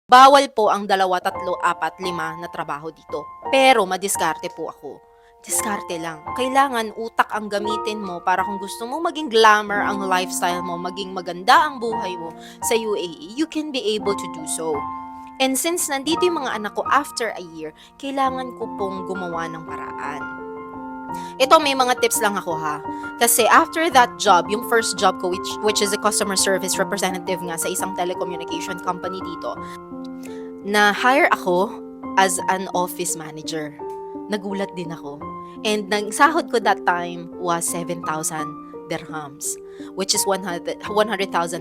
Bawal po ang 2, 3, 4, 5 na trabaho dito. Pero madiskarte po ako. Diskarte lang. Kailangan utak ang gamitin mo para kung gusto mo maging glamour ang lifestyle mo, maging maganda ang buhay mo sa UAE, you can be able to do so. And since nandito yung mga anak ko after a year, kailangan ko pong gumawa ng paraan. Ito, may mga tips lang ako ha. Kasi after that job, yung first job ko, which is a customer service representative nga sa isang telecommunication company dito, na-hire ako as an office manager. Nagulat din ako. And ang sahod ko that time was 7,000 dirhams, which is 100,000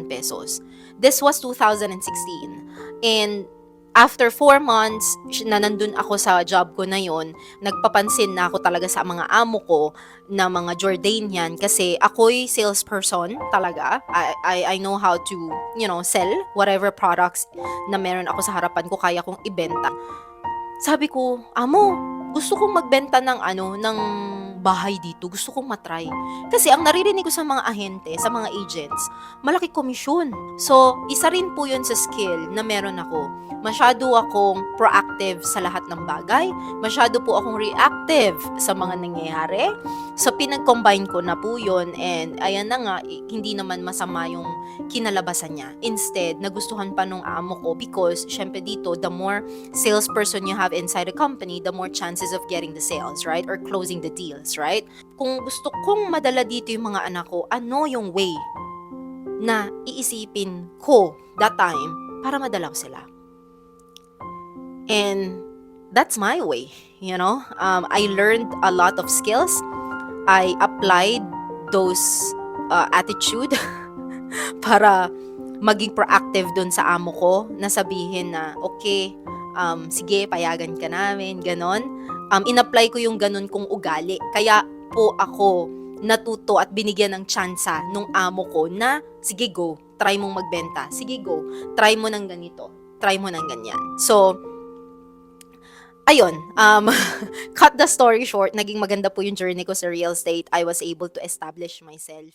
pesos. This was 2016. And after 4 months na nandun ako sa job ko na yon, nagpapansin na ako talaga sa mga amo ko na mga Jordanian kasi ako'y salesperson talaga. I know how to, sell whatever products na meron ako sa harapan ko, kaya kong ibenta. Sabi ko, amo, gusto kong magbenta ng bahay dito. Gusto kong matry. Kasi ang naririnig ko sa mga ahente, sa mga agents, malaki komisyon. So, isa rin po yun sa skill na meron ako. Masyado akong proactive sa lahat ng bagay. Masyado po akong reactive sa mga nangyayari. So, pinag-combine ko na po yun. And ayan na nga, hindi naman masama yung kinalabasan niya. Instead, nagustuhan pa nung amo ko because, syempre dito, the more salesperson you have inside a company, the more chances of getting the sales, right? Or closing the deals, right? Kung gusto kong madala dito yung mga anak ko, ano yung way na iisipin ko that time para madala ko sila? And that's my way, I learned a lot of skills. I applied those attitude para maging proactive dun sa amo ko, na sabihin na, okay, sige, payagan ka namin, ganon. In-apply ko yung ganon kong ugali. Kaya po ako natuto at binigyan ng tsansa nung amo ko na, sige go, try mong magbenta. Sige go, try mo ng ganito, try mo ng ganyan. So, ayun, cut the story short, naging maganda po yung journey ko sa real estate. I was able to establish myself.